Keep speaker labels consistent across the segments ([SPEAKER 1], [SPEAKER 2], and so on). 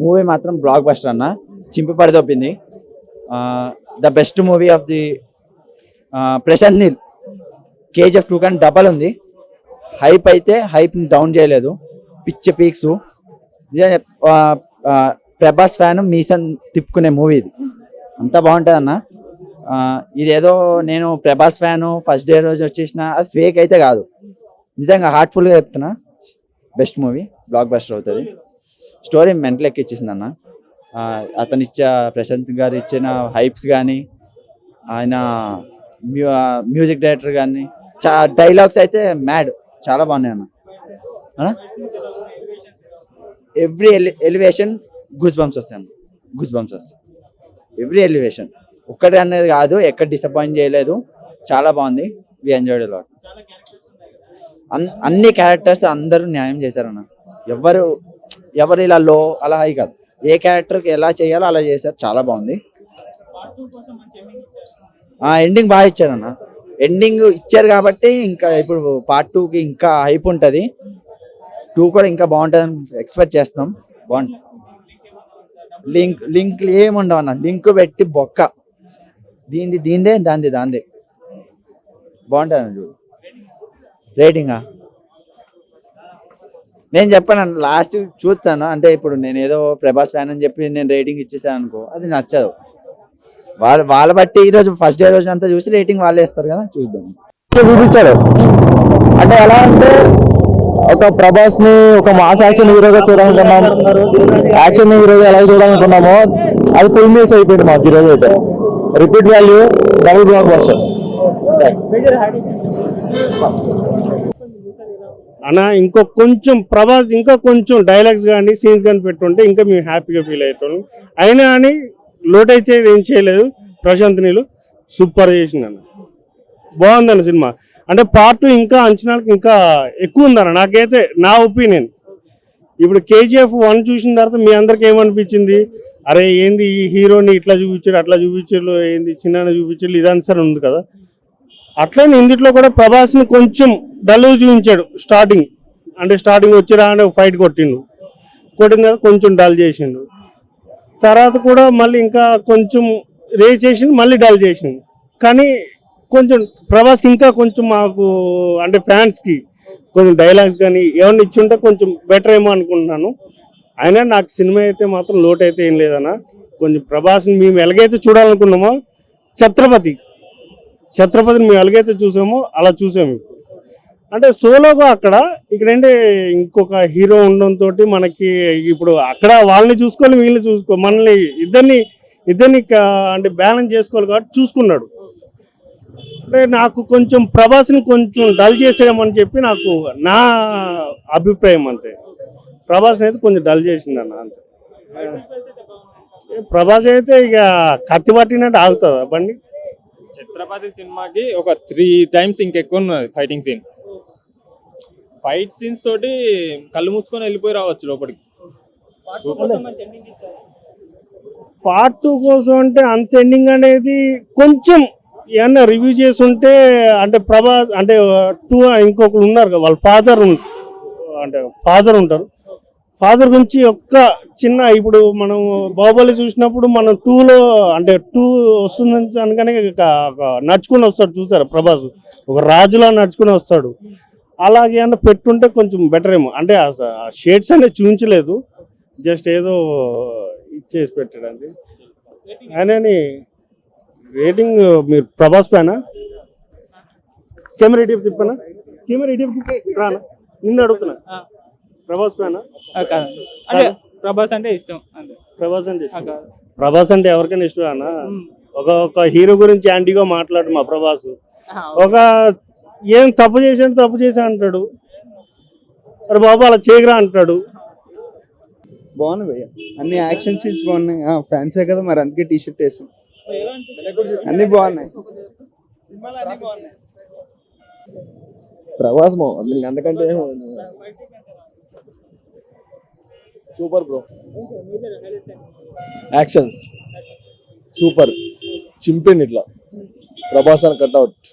[SPEAKER 1] Movie మాత్రం blockbuster అన్న, చింపి పడిదొప్పింది. The best movie of the Prashanth Neel. KGF 2 కానీ డబల్ ఉంది. హైప్ అయితే హైప్ డౌన్ చేయలేదు, పిచ్చ పీక్స్. ప్రభాస్ ఫ్యాన్ మీసన్ తిప్పుకునే మూవీ ఇది, అంతా బాగుంటుంది అన్న. ఇదేదో నేను ప్రభాస్ ఫ్యాను ఫస్ట్ డే రోజు వచ్చేసిన, అది ఫేక్ అయితే కాదు, నిజంగా హార్ట్ఫుల్గా చెప్తున్నా. బెస్ట్ మూవీ, బ్లాక్ బస్టర్ అవుతుంది. స్టోరీ మెంటల్ ఎక్కిచ్చేసింది అన్న. అతను ప్రశాంత్ గారు ఇచ్చిన హైప్స్ కానీ, ఆయన మ్యూజిక్ డైరెక్టర్ కానీ, డైలాగ్స్ అయితే మ్యాడ్, చాలా బాగున్నాయి అన్న. ఎవ్రీ ఎలివేషన్ గూస్ బంప్స్ వస్తాయి అన్న, గూస్ బంప్స్ వస్తాయి ఎవ్రీ ఎలివేషన్. ఒక్కటి అనేది కాదు, ఎక్కడ డిసప్పాయింట్ చేయలేదు, చాలా బాగుంది. We enjoyed lot. అన్ని క్యారెక్టర్స్ అందరూ న్యాయం చేశారన్న. ఎవరు ఇలా లో అలా హై కాదు, ఏ క్యారెక్టర్కి ఎలా చేయాలో అలా చేశారు, చాలా బాగుంది. ఎండింగ్ బాగా ఇచ్చారన్న. ఎండింగ్ ఇచ్చారు కాబట్టి ఇంకా ఇప్పుడు పార్ట్ 2కి ఇంకా హైప్ ఉంటుంది. 2 కూడా ఇంకా బాగుంటుందని ఎక్స్పెక్ట్ చేస్తున్నాం. బాగుంటుంది. లింక్ ఏముండవు అన్న, లింక్ పెట్టి బొక్క, దీందే దాందే బాగుంటుంది అన్న. చూడు రేటింగా నేను చెప్పాను, లాస్ట్ చూస్తాను అంటే, ఇప్పుడు నేను ఏదో ప్రభాస్ ఫ్యాన్ అని చెప్పి నేను రేటింగ్ ఇచ్చేసాను అనుకో, అది నచ్చదు. వాళ్ళ బట్టి ఈరోజు ఫస్ట్ డే రోజు అంతా చూసి రేటింగ్ వాళ్ళే ఇస్తారు కదా, చూద్దాం.
[SPEAKER 2] చూపించాడు అంటే ఎలా అంటే, ఒక ప్రభాస్ ని ఒక మాస్ యాక్షన్ హీరోగా చూడాలనుకున్నాం, యాక్షన్ హీరోగా ఎలా చూడాలనుకున్నామో అది ఫుల్ మిస్ అయిపోయింది మాకు ఈరోజు అయితే. Repeat value, double block buster
[SPEAKER 3] అన్న. కొంచెం ప్రభాస్ ఇంకా కొంచెం డైలాగ్స్ కానీ సీన్స్ కానీ పెట్టుంటే ఇంకా మేము హ్యాపీగా ఫీల్ అవుతాం. అయినా అని లోట్ అయితే ఏం చేయలేదు. ప్రశాంత్ నీళ్ళు సూపర్ చేసింది అన్న, బాగుందన్న సినిమా. అంటే పార్ట్ 2 ఇంకా అంచనాలకు ఇంకా ఎక్కువ ఉందన్న నాకైతే, నా ఒపీనియన్. ఇప్పుడు KGF 1 చూసిన తర్వాత మీ అందరికి ఏమనిపించింది, అరే ఏంది ఈ హీరోని ఇట్లా చూపించాడు అట్లా చూపించాడు, ఏంది చిన్న చూపించాడు, ఇదని సార్ ఉంది కదా. అట్లనే ఇందులో కూడా ప్రభాస్ని కొంచెం డల్ చూపించాడు. స్టార్టింగ్ వచ్చి రాగానే ఫైట్ కొట్టిన తర్వాత కొంచెం డల్ చేసిండు. తర్వాత కూడా మళ్ళీ ఇంకా కొంచెం రేస్ చేసిండు, మళ్ళీ డల్ చేసిండు. కానీ కొంచెం ప్రభాస్కి ఇంకా కొంచెం మాకు అంటే ఫ్యాన్స్కి కొంచెం డైలాగ్స్ కానీ ఏమన్నా ఇచ్చుంటే కొంచెం బెటర్ ఏమో అనుకుంటున్నాను. అయినా నాకు సినిమా అయితే మాత్రం లోటు అయితే ఏం లేదన్న. కొంచెం ప్రభాస్ని మేము ఎలాగైతే చూడాలనుకున్నామో, ఛత్రపతిని మేము ఎలాగైతే చూసామో అలా చూసాము. అంటే సోలోగా ఇక్కడంటే ఇంకొక హీరో ఉండడంతో మనకి ఇప్పుడు అక్కడ వాళ్ళని చూసుకోవాలి, వీళ్ళని చూసుకోవాలి, మనల్ని ఇద్దరిని అంటే బ్యాలెన్స్ చేసుకోవాలి కాబట్టి చూసుకున్నాడు. అంటే నాకు కొంచెం ప్రభాస్ని కొంచెం డల్ చేసేయమని చెప్పి నాకు నా అభిప్రాయం. అంతే, ప్రభాస్ని అయితే కొంచెం డల్ చేసిందన్న అంతే. ప్రభాస్ అయితే ఇక కత్తి పట్టినట్టు ఆగుతుంది బండి.
[SPEAKER 4] ఛత్రపతి సినిమాకి ఒక 3 times ఇంకెక్కువ ఉన్నది ఫైటింగ్ సీన్. ఫైట్ సీన్స్ తోటి కళ్ళు మూసుకొని వెళ్ళిపోయి రావచ్చు లోపలికి.
[SPEAKER 3] పార్ట్ 2 కోసం అంటే అంత ఎండింగ్ అనేది కొంచెం ఏమన్నా రివ్యూ చేసి ఉంటే, అంటే ప్రభాస్ అంటే 2 ఇంకొకరు ఉన్నారు కదా, వాళ్ళ ఫాదర్ ఉంటారు. ఫాదర్ గురించి ఒక్క చిన్న, ఇప్పుడు మనం బాహుబలి చూసినప్పుడు మనం 2లో అంటే 2 వస్తుందని అనగానే నడుచుకుని వస్తాడు, చూసారా ప్రభాస్ ఒక రాజులా నడుచుకుని వస్తాడు. అలాగే అన్న పెట్టుంటే కొంచెం బెటర్ ఏమో. అంటే ఆ షేడ్స్ అనేది చూపించలేదు, జస్ట్ ఏదో ఇచ్చేసి పెట్టాడు అంతే. ఆయనని రేటింగ్, మీరు ప్రభాస్ ఫ్యానా? కెమెరా ఇటీవీ తిప్పానా, కెమెరా ఇటీవీ రానా, నిన్ను అడుగుతున్నా. ప్రభాస్ ఫ్యానా?
[SPEAKER 5] అంటే ప్రభాస్ అంటే ఇష్టం.
[SPEAKER 3] ప్రభాస్ అంటే ఎవరికైనా ఇష్టం అన్న. ఒక హీరో గురించి యాంటీగా మాట్లాడు మా ప్రభాస్. ఒక ఏం తప్పు చేసా అంటాడు, అరే బాబు అలా చేయగరా అంటాడు.
[SPEAKER 6] బాగున్నాయి భయ్య, అన్ని యాక్షన్ సీన్స్ బాగున్నాయి. ఫ్యాన్సే కదా మరి, అందుకే టీషర్ట్ వేసాం. అన్ని బాగున్నాయి.
[SPEAKER 2] ప్రభాస్ అందుకంటే సూపర్ బ్రో. యాక్షన్స్ సూపర్, చింపిండి ఇట్లా ప్రభాస్ అని కట్అవుట్,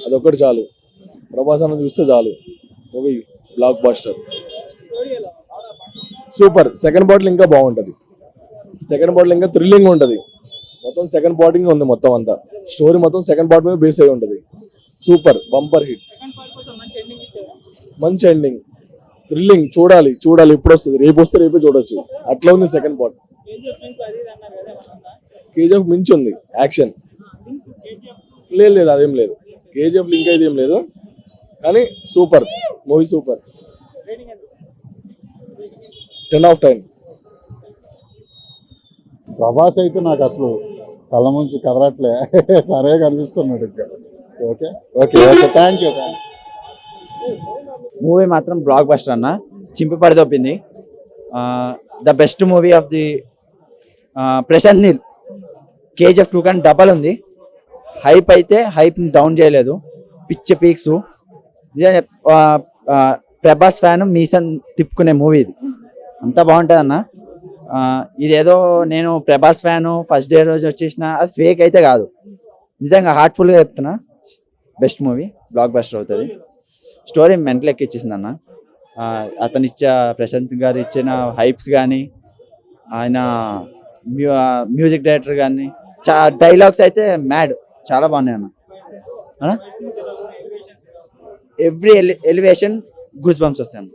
[SPEAKER 2] అదొకటి చాలు. ప్రభాస్ అని చూస్తే చాలు, movie block buster. Super. Second part ఇంకా బాగుంటుంది. సెకండ్ పార్ట్ ఇంకా థ్రిల్లింగ్ ఉంటుంది. మొత్తం సెకండ్ పార్టింగ్ ఉంది, మొత్తం అంతా స్టోరీ మొత్తం సెకండ్ పార్ట్ మీద బేస్ అయి ఉంటుంది. సూపర్ బంపర్ హిట్, మంచి ఎండింగ్, థ్రిల్లింగ్. చూడాలి ఇప్పుడు వస్తుంది, రేపు వస్తే రేపే చూడొచ్చు, అట్లా ఉంది సెకండ్ పార్ట్. కేజీఎఫ్ మించి ఉంది యాక్షన్. లేదు అదేం లేదు, కేజీఎఫ్ లింక్ అయితే ఏం లేదు, కానీ సూపర్ మూవీ, సూపర్. 10/10.
[SPEAKER 7] ప్రభాస్ అయితే నాకు అసలు కళ్ళ ముంచి కదలట్లే, సరే కనిపిస్తున్నాడు ఇంకా. Okay okay okay, thank you.
[SPEAKER 1] Movie మాత్రం బ్లాక్ బస్టర్ అన్న, చింపి పడిదొప్పింది. The best movie of the Prashanth Neel. KGF 2 కానీ డబల్ ఉంది. హైప్ అయితే హైప్ని డౌన్ చేయలేదు, పిచ్చి పీక్స్. ప్రభాస్ ఫ్యాన్ మీసన్ తిప్పుకునే మూవీ ఇది, అంతా బాగుంటుంది అన్న. ఇదేదో నేను ప్రభాస్ ఫ్యాను ఫస్ట్ డే రోజు వచ్చేసిన, అది ఫేక్ అయితే కాదు, నిజంగా హార్ట్ఫుల్గా చెప్తున్నా. బెస్ట్ మూవీ, బ్లాక్ బస్టర్ అవుతుంది. స్టోరీ మెంటల్ ఎక్కిచ్చేసింది అన్న. అతను ప్రశాంత్ గారు ఇచ్చిన హైప్స్ కానీ, ఆయన మ్యూజిక్ డైరెక్టర్ కానీ, డైలాగ్స్ అయితే మ్యాడ్, చాలా బాగున్నాయి అన్న. ఎవ్రీ ఎలివేషన్ గూస్ బంప్స్ వస్తాయి అన్న,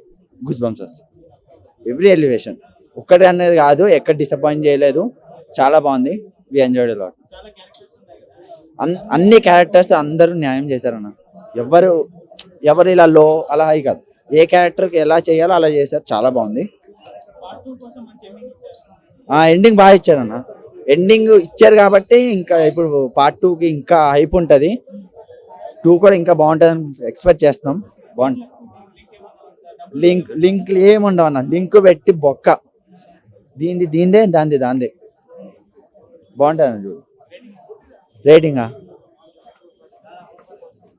[SPEAKER 1] గూస్ బంప్స్ వస్తాయి ఎవ్రీ ఎలివేషన్. ఒక్కటి అనేది కాదు, ఎక్కడ డిసప్పాయింట్ చేయలేదు, చాలా బాగుంది. We enjoyed lot. అన్ని క్యారెక్టర్స్ అందరూ న్యాయం చేశారన్న. ఎవరు ఇలా లో అలా హై కాదు, ఏ క్యారెక్టర్కి ఎలా చేయాలో అలా చేశారు, చాలా బాగుంది. ఎండింగ్ బాగా ఇచ్చారన్న. ఎండింగ్ ఇచ్చారు కాబట్టి ఇంకా ఇప్పుడు పార్ట్ 2కి ఇంకా హైప్ ఉంటుంది. 2 కూడా ఇంకా బాగుంటుందని ఎక్స్పెక్ట్ చేస్తున్నాం. బాగుంటుంది. లింక్ ఏముండవు అన్న, లింక్ పెట్టి బొక్క, దీందే దాందే బాగుంటుంది అన్న. చూడు రేటింగా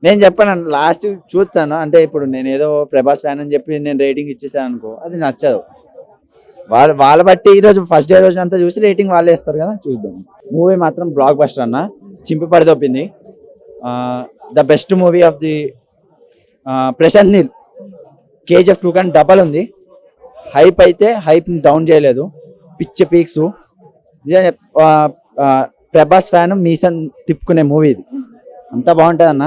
[SPEAKER 1] నేను చెప్పాను లాస్ట్ చూస్తాను, అంటే ఇప్పుడు నేను ఏదో ప్రభాస్ ఫ్యాన్ అని చెప్పి నేను రేటింగ్ ఇచ్చేసాను అనుకో, అది నచ్చదు. వాళ్ళ బట్టి ఈరోజు ఫస్ట్ డే రోజు అంతా చూసి రేటింగ్ వాళ్ళే ఇస్తారు కదా, చూద్దాం. మూవీ మాత్రం బ్లాక్ బస్టర్ అన్న, చింపి పడిదొప్పింది. The best movie of the Prashanth Neel. KGF 2 కానీ డబల్ ఉంది. హైప్ అయితే హైప్ని డౌన్ చేయలేదు, పిచ్చి పీక్స్. ప్రభాస్ ఫ్యాన్ మీసన్ తిప్పుకునే మూవీ ఇది, అంతా బాగుంటుంది అన్న.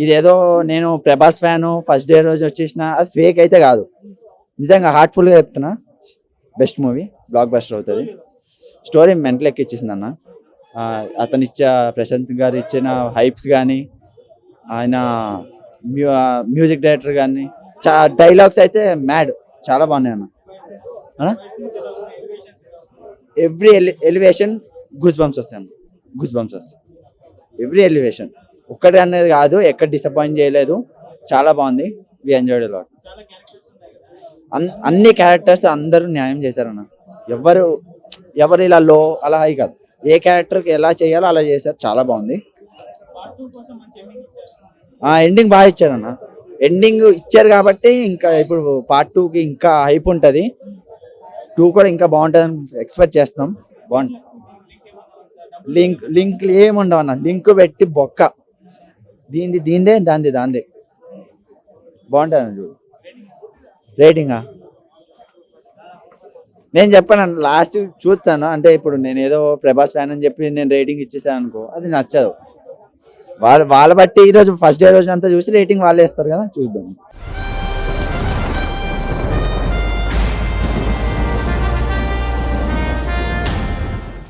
[SPEAKER 1] ఇదేదో నేను ప్రభాస్ ఫ్యాను ఫస్ట్ డే రోజు వచ్చేసిన, అది ఫేక్ అయితే కాదు, నిజంగా హార్ట్ఫుల్గా చెప్తున్నా. బెస్ట్ మూవీ, బ్లాక్ బస్టర్ అవుతుంది. స్టోరీ మెంటల్ ఎక్కిచ్చేసింది అన్న. అతను ప్రశాంత్ గారు ఇచ్చిన హైప్స్ కానీ, ఆయన మ్యూజిక్ డైరెక్టర్ కానీ, డైలాగ్స్ అయితే మ్యాడ్, చాలా బాగున్నాయి అన్న. ఎవ్రీ ఎలివేషన్ గూస్ బంప్స్ వస్తాయి అన్న, గూస్ బంప్స్ వస్తాయి ఎవ్రీ ఎలివేషన్. ఒక్కటి అనేది కాదు, ఎక్కడ డిసప్పాయింట్ చేయలేదు, చాలా బాగుంది. We enjoyed lot. అన్ని క్యారెక్టర్స్ అందరూ న్యాయం చేశారన్న. ఎవరు ఇలా లో అలా హై కాదు, ఏ క్యారెక్టర్కి ఎలా చేయాలో అలా చేశారు, చాలా బాగుంది. ఎండింగ్ బాగా ఇచ్చారన్న. ఎండింగ్ ఇచ్చారు కాబట్టి ఇంకా ఇప్పుడు పార్ట్ 2కి ఇంకా హైప్ ఉంటుంది. 2 కూడా ఇంకా బాగుంటుందని ఎక్స్పెక్ట్ చేస్తున్నాం. బాగుంటుంది. లింక్ ఏముండవు అన్న, లింక్ పెట్టి బొక్క, దీందే దాందే బాగుంటుంది అన్న. చూడు రేటింగా నేను చెప్పాను లాస్ట్ చూస్తాను, అంటే ఇప్పుడు నేను ఏదో ప్రభాస్ ఫ్యాన్ అని చెప్పి నేను రేటింగ్ ఇచ్చేసాను అనుకో, అది నచ్చదు. వాళ్ళ బట్టి ఈరోజు ఫస్ట్ డే రోజు అంతా చూసి రేటింగ్ వాళ్ళే ఇస్తారు కదా, చూద్దాం.